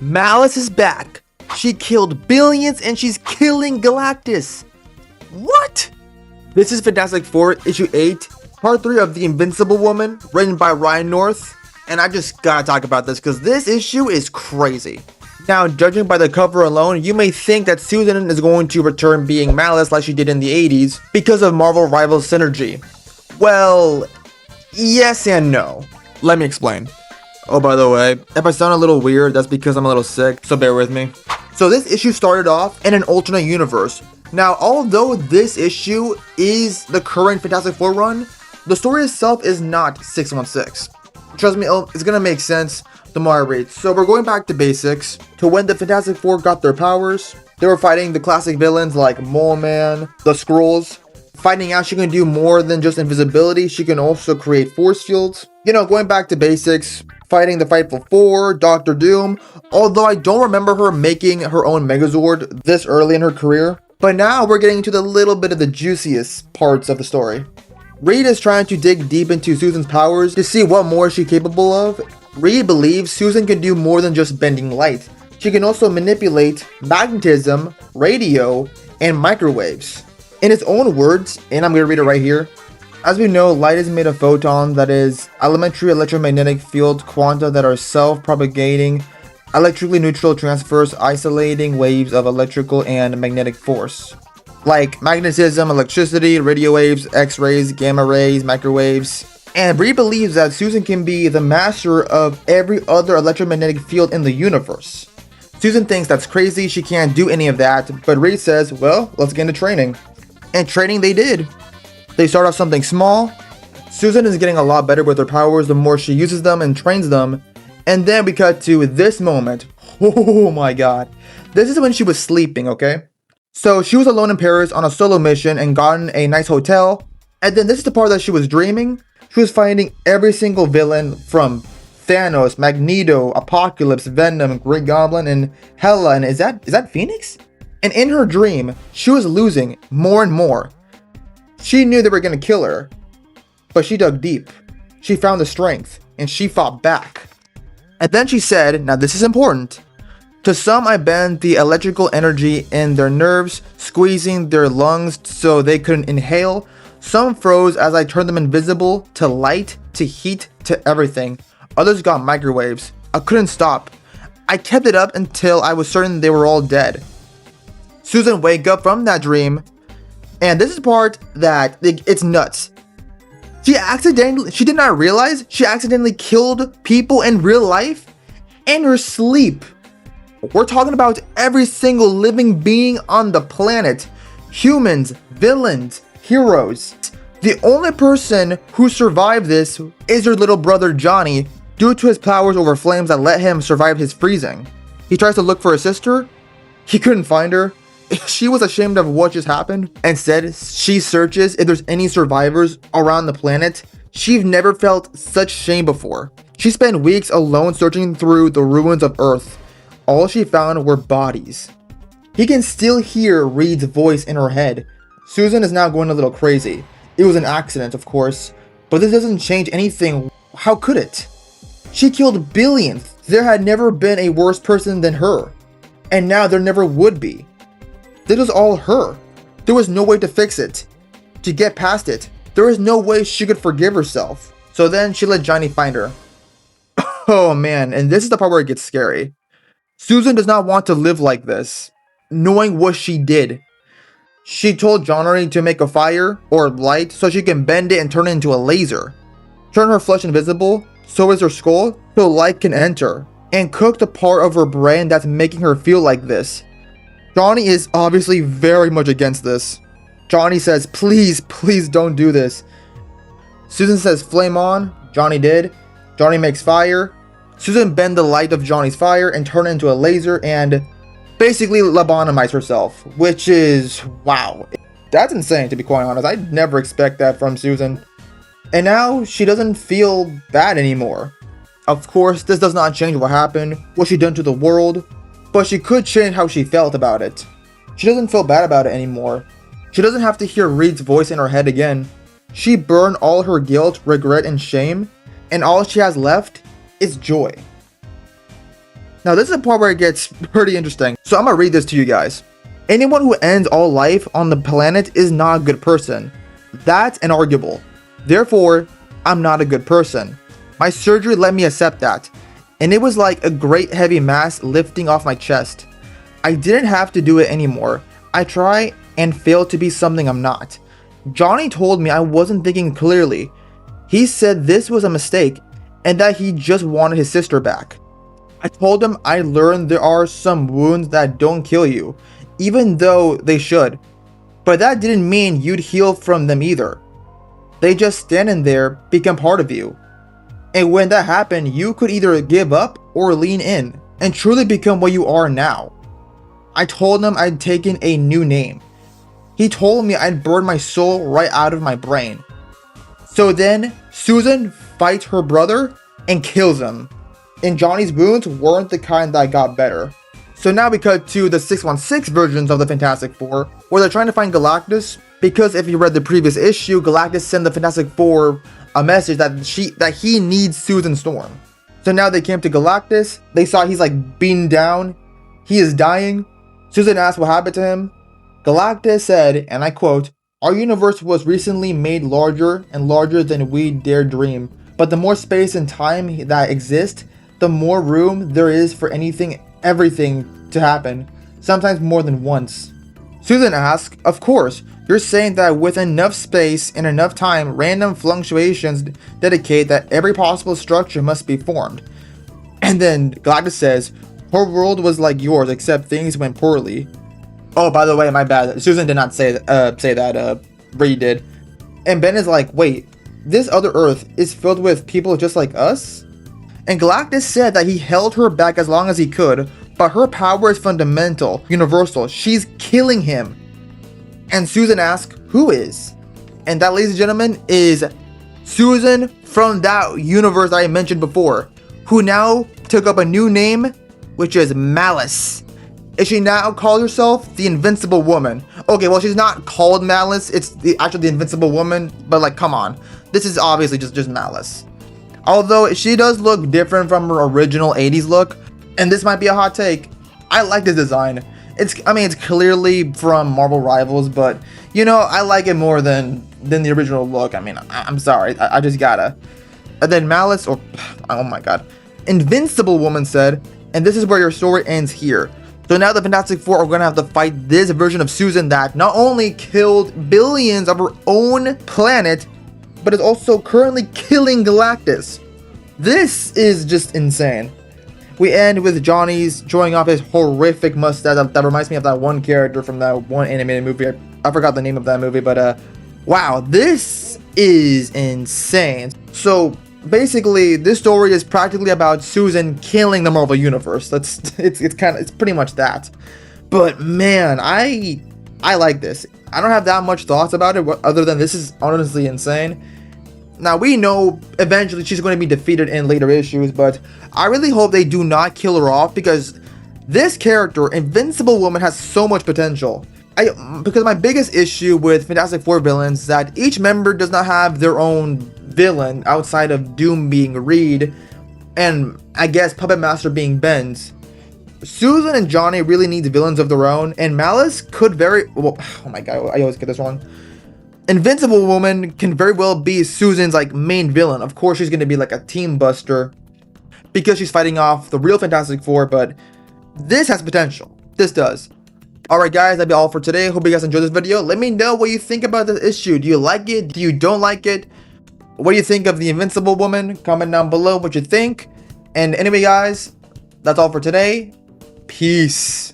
Malice is back. She killed billions and she's killing Galactus. What? This is Fantastic Four issue 8, part 3 of The Invincible Woman, written by Ryan North. And I just gotta talk about this because this issue is crazy. Now, judging by the cover alone, you may think that Susan is going to return being Malice like she did in the 80s because of Marvel rival synergy. Well, yes and no. Let me explain. Oh, by the way, if I sound a little weird, that's because I'm a little sick, so bear with me. So this issue started off in an alternate universe. Now, although this issue is the current Fantastic Four run, the story itself is not 616. Trust me, it's gonna make sense the more I read. So we're going back to basics, to when the Fantastic Four got their powers. They were fighting the classic villains like Mole Man, the Skrulls. Finding out she can do more than just invisibility, she can also create force fields. You know, going back to basics, fighting the Fightful Four, Doctor Doom, although I don't remember her making her own Megazord this early in her career. But now we're getting to the little bit of the juiciest parts of the story. Reed is trying to dig deep into Susan's powers to see what more she's capable of. Reed believes Susan can do more than just bending light. She can also manipulate magnetism, radio, and microwaves. In its own words, and I'm going to read it right here. As we know, light is made of photons, that is, elementary electromagnetic field quanta that are self-propagating, electrically neutral transverse isolating waves of electrical and magnetic force. Like magnetism, electricity, radio waves, X-rays, gamma rays, microwaves. And Reed believes that Susan can be the master of every other electromagnetic field in the universe. Susan thinks that's crazy, she can't do any of that, but Reed says, well, let's get into training. And training they did. They start off something small. Susan is getting a lot better with her powers the more she uses them and trains them. And then we cut to this moment. Oh my god. This is when she was sleeping, okay? So she was alone in Paris on a solo mission and gotten a nice hotel. And then this is the part that she was dreaming. She was finding every single villain from Thanos, Magneto, Apocalypse, Venom, Green Goblin, and Hela. And is that Phoenix? And in her dream, she was losing more and more. She knew they were going to kill her, but she dug deep. She found the strength, and she fought back. And then she said, now this is important, to some I bent the electrical energy in their nerves, squeezing their lungs so they couldn't inhale. Some froze as I turned them invisible, to light, to heat, to everything. Others got microwaves. I couldn't stop. I kept it up until I was certain they were all dead. Susan wakes up from that dream, and this is the part that it's nuts. She did not realize she accidentally killed people in real life in her sleep. We're talking about every single living being on the planet. Humans, villains, heroes. The only person who survived this is her little brother Johnny, due to his powers over flames that let him survive his freezing. He tries to look for his sister. He couldn't find her. She was ashamed of what just happened. Instead, she searches if there's any survivors around the planet. She's never felt such shame before. She spent weeks alone searching through the ruins of Earth. All she found were bodies. He can still hear Reed's voice in her head. Susan is now going a little crazy. It was an accident, of course, but this doesn't change anything. How could it? She killed billions. There had never been a worse person than her. And now there never would be. This was all her. There was no way to fix it. To get past it. There was no way she could forgive herself. So then she let Johnny find her. Oh man, and this is the part where it gets scary. Susan does not want to live like this, knowing what she did. She told Johnny to make a fire or light so she can bend it and turn it into a laser. Turn her flesh invisible, so is her skull, so light can enter. And cook the part of her brain that's making her feel like this. Johnny is obviously very much against this. Johnny says, please, please don't do this. Susan says, flame on. Johnny did. Johnny makes fire. Susan bend the light of Johnny's fire and turn it into a laser and basically lobotomize herself, which is, wow. That's insane, to be quite honest. I'd never expect that from Susan. And now she doesn't feel bad anymore. Of course, this does not change what happened, what she done to the world, but she could change how she felt about it. She doesn't feel bad about it anymore. She doesn't have to hear Reed's voice in her head again. She burned all her guilt, regret, and shame, and all she has left is joy. Now this is the part where it gets pretty interesting. So I'm gonna read this to you guys. Anyone who ends all life on the planet is not a good person. That's inarguable. Therefore, I'm not a good person. My surgery let me accept that. And it was like a great heavy mass lifting off my chest. I didn't have to do it anymore. I try and fail to be something I'm not. Johnny told me I wasn't thinking clearly. He said this was a mistake and that he just wanted his sister back. I told him I learned there are some wounds that don't kill you, even though they should. But that didn't mean you'd heal from them either. They just stand in there, become part of you. And when that happened, you could either give up or lean in and truly become what you are now. I told him I'd taken a new name. He told me I'd burned my soul right out of my brain. So then, Susan fights her brother and kills him. And Johnny's wounds weren't the kind that got better. So now we cut to the 616 versions of the Fantastic Four, where they're trying to find Galactus, because if you read the previous issue, Galactus sent the Fantastic Four a message that he needs Susan Storm. So now they came to Galactus, they saw he's like beaten down, he is dying. Susan asked what happened to him. Galactus said, and I quote, "Our universe was recently made larger and larger than we dare dream. But the more space and time that exist, the more room there is for everything to happen, sometimes more than once." Susan asked, "Of course, you're saying that with enough space and enough time, random fluctuations dedicate that every possible structure must be formed." And then Galactus says, "Her world was like yours, except things went poorly." Oh, by the way, my bad. Susan did not say that. Bree did. And Ben is like, "Wait, this other Earth is filled with people just like us?" And Galactus said that he held her back as long as he could, but her power is fundamental, universal. She's killing him. And Susan asked, "Who is?" And that, ladies and gentlemen, is Susan from that universe I mentioned before, who now took up a new name, which is Malice. And she now calls herself the Invincible Woman. Okay, well, she's not called Malice, it's actually the Invincible Woman, but like, come on. This is obviously just Malice. Although she does look different from her original 80s look, and this might be a hot take, I like this design. It's clearly from Marvel Rivals, but you know, I like it more than the original look. I mean, I'm sorry, I just gotta. And then Malice, oh my god, Invincible Woman said, and this is where your story ends here. So now the Fantastic Four are gonna have to fight this version of Susan that not only killed billions of her own planet, but is also currently killing Galactus. This is just insane. We end with Johnny's showing off his horrific mustache. That reminds me of that one character from that one animated movie. I forgot the name of that movie, but wow, this is insane. So basically, this story is practically about Susan killing the Marvel Universe. It's pretty much that. But man, I like this. I don't have that much thoughts about it other than this is honestly insane. Now, we know eventually she's going to be defeated in later issues, but I really hope they do not kill her off, because this character, Invincible Woman, has so much potential. Because my biggest issue with Fantastic Four villains is that each member does not have their own villain outside of Doom being Reed, and I guess Puppet Master being Ben's. Susan and Johnny really need villains of their own, and Malice could oh my god, I always get this wrong. Invincible Woman can very well be Susan's like main villain. Of course, she's going to be like a team buster because she's fighting off the real Fantastic Four, but this has potential. This does. Alright guys, that'd be all for today. Hope you guys enjoyed this video. Let me know what you think about this issue. Do you like it? Do you don't like it? What do you think of the Invincible Woman? Comment down below what you think. And anyway guys, that's all for today. Peace.